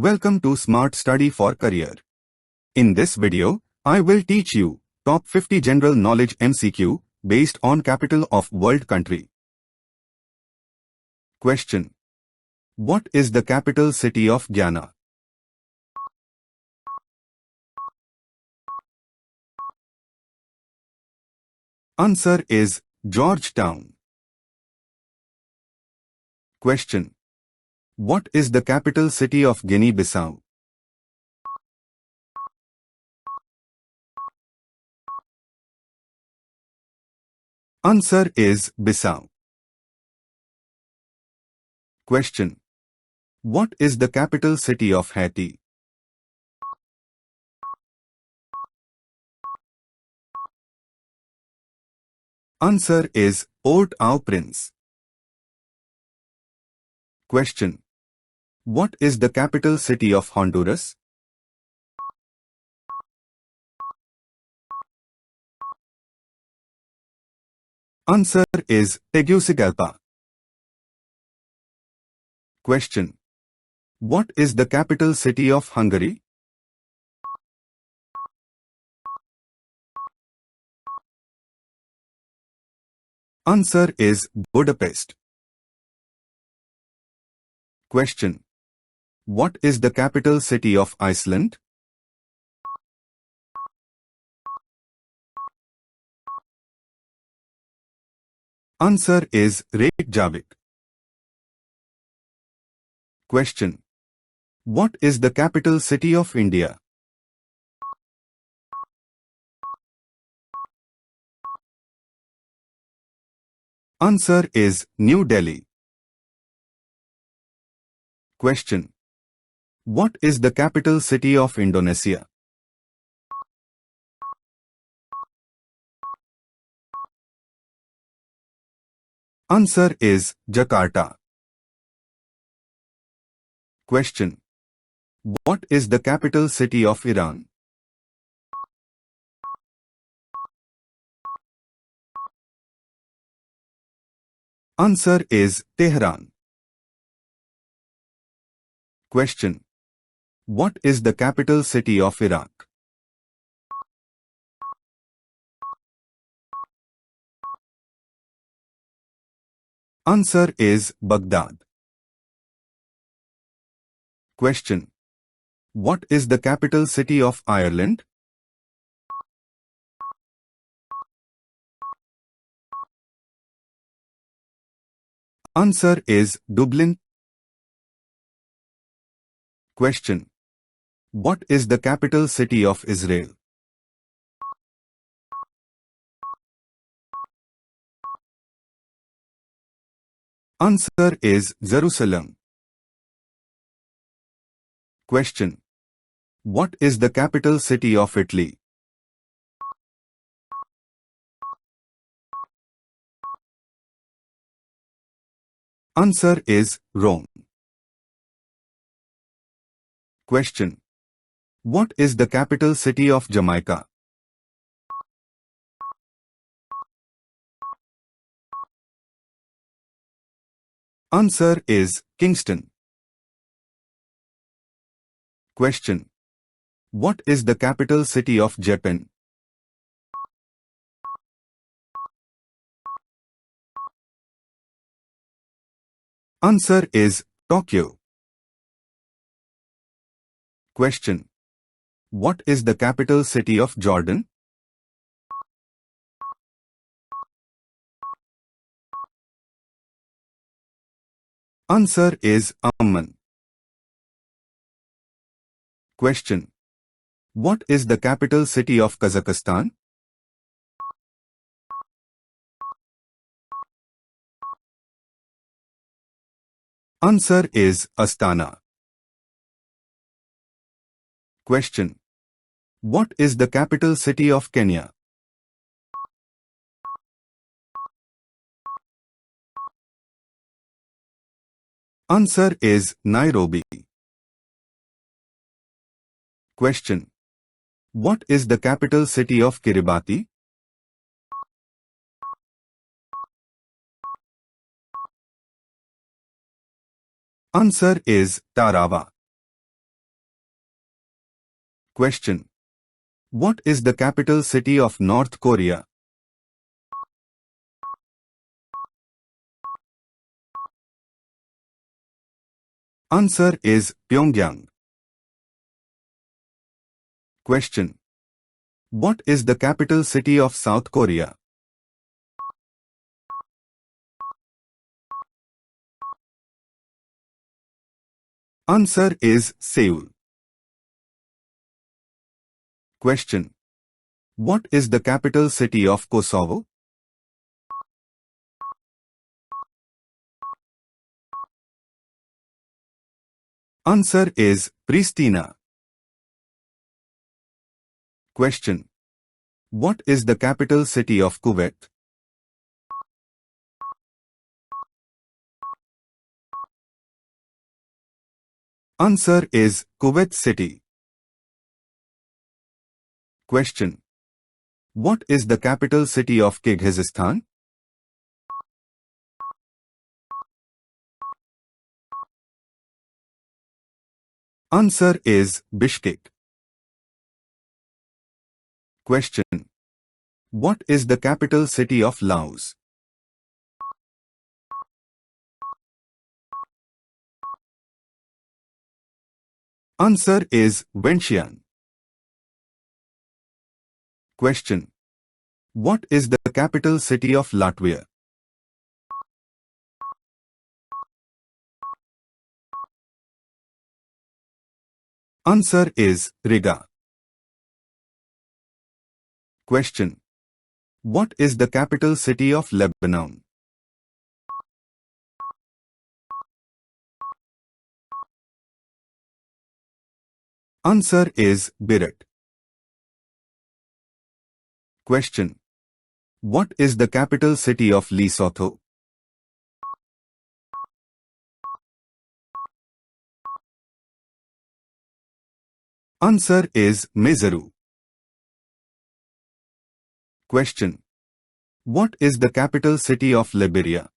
Welcome to Smart Study for Career. In this video, I will teach you top 50 general knowledge MCQ based on capital of world country. Question. What is the capital city of Guyana? Answer is Georgetown. Question. What is the capital city of Guinea-Bissau? Answer is Bissau. Question. What is the capital city of Haiti? Answer is Port-au-Prince. Question. What is the capital city of Honduras? Answer is Tegucigalpa. Question. What is the capital city of Hungary? Answer is Budapest. Question. What is the capital city of Iceland? Answer is Reykjavik. Question. What is the capital city of India? Answer is New Delhi. Question. What is the capital city of Indonesia? Answer is Jakarta. Question. What is the capital city of Iran? Answer is Tehran. Question. What is the capital city of Iraq? Answer is Baghdad. Question. What is the capital city of Ireland? Answer is Dublin. Question. What is the capital city of Israel? Answer is Jerusalem. Question. What is the capital city of Italy? Answer is Rome. Question. What is the capital city of Jamaica? Answer is Kingston. Question. What is the capital city of Japan? Answer is Tokyo. Question. What is the capital city of Jordan? Answer is Amman. Question. What is the capital city of Kazakhstan? Answer is Astana. Question. What is the capital city of Kenya? Answer is Nairobi. Question. What is the capital city of Kiribati? Answer is Tarawa. Question. What is the capital city of North Korea? Answer is Pyongyang. Question. What is the capital city of South Korea? Answer is Seoul. Question. What is the capital city of Kosovo? Answer is Pristina. Question. What is the capital city of Kuwait? Answer is Kuwait City. Question. What is the capital city of Kyrgyzstan? Answer is Bishkek. Question. What is the capital city of Laos? Answer is Vientiane. Question. What is the capital city of Latvia? Answer is Riga. Question. What is the capital city of Lebanon? Answer is Beirut. Question. What is the capital city of Lesotho? Answer is Maseru. Question. What is the capital city of Liberia?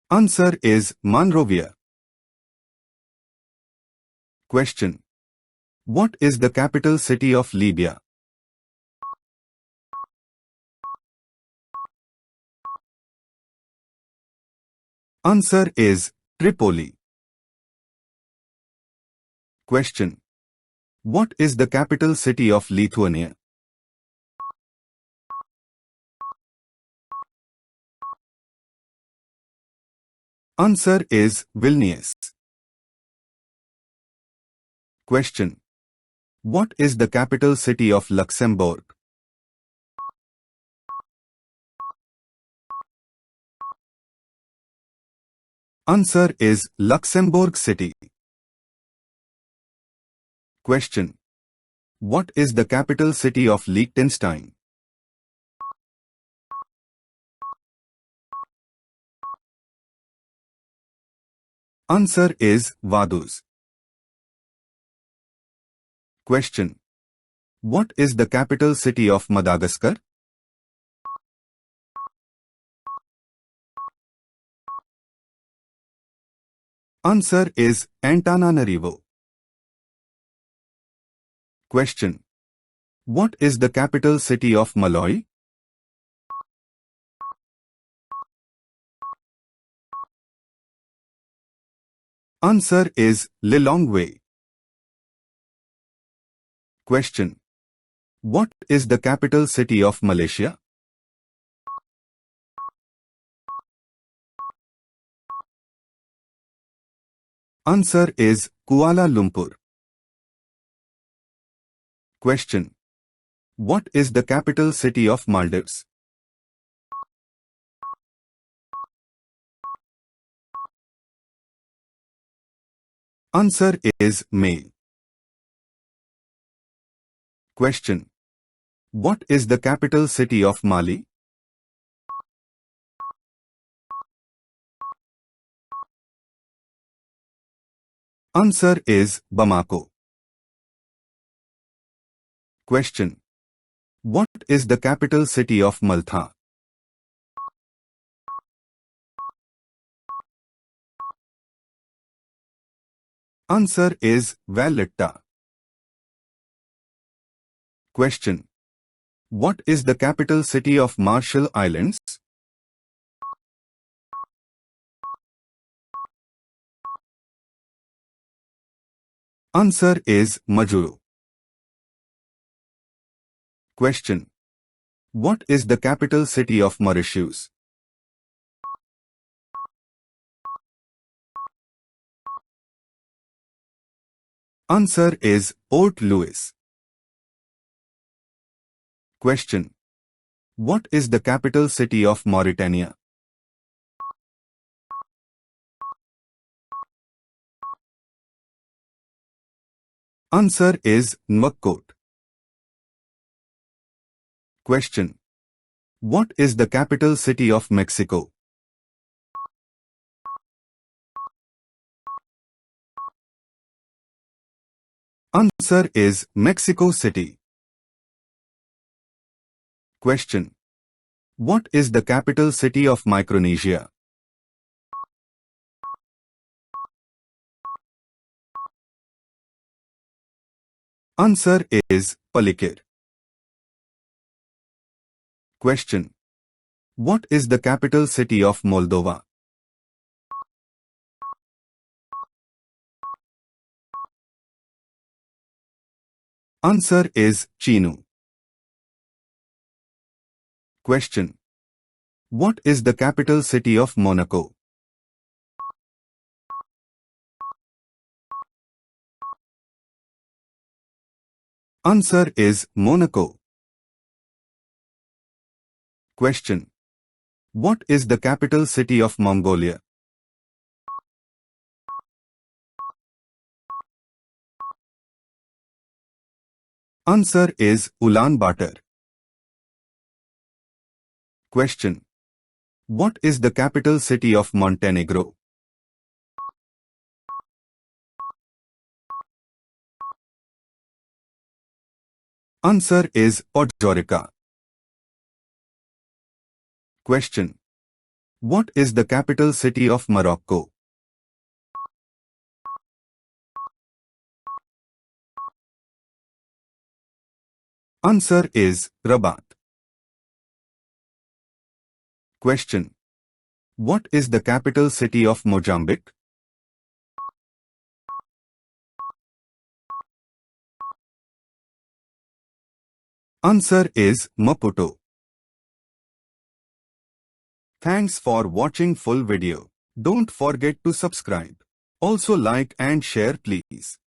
Answer is Monrovia. Question. What is the capital city of Libya? Answer is Tripoli. Question. What is the capital city of Lithuania? Answer is Vilnius. Question. What is the capital city of Luxembourg? Answer is Luxembourg City. Question. What is the capital city of Liechtenstein? Answer is Vaduz. Question. What is the capital city of Madagascar? Answer is Antananarivo. Question. What is the capital city of Malloy? Answer is Lilongwe. Question. What is the capital city of Malaysia? Answer is Kuala Lumpur. Question. What is the capital city of Maldives? Answer is May. Question. What is the capital city of Mali? Answer is Bamako. Question. What is the capital city of Malta? Answer is Valletta. Question. What is the capital city of Marshall Islands? Answer is Majuro. Question. What is the capital city of Mauritius? Answer is Port Louis. Question. What is the capital city of Mauritania? Answer is Nouakchott. Question. What is the capital city of Mexico? Answer is Mexico City. Question. What is the capital city of Micronesia? Answer is Palikir. Question. What is the capital city of Moldova? Answer is Chinu. Question. What is the capital city of Monaco? Answer is Monaco. Question. What is the capital city of Mongolia? Answer is Ulaanbaatar. Question. What is the capital city of Montenegro? Answer is Podgorica. Question. What is the capital city of Morocco? Answer is Rabat. Question. What is the capital city of Mozambique? Answer is Maputo. Thanks for watching full video. Don't forget to subscribe. Also like and share please.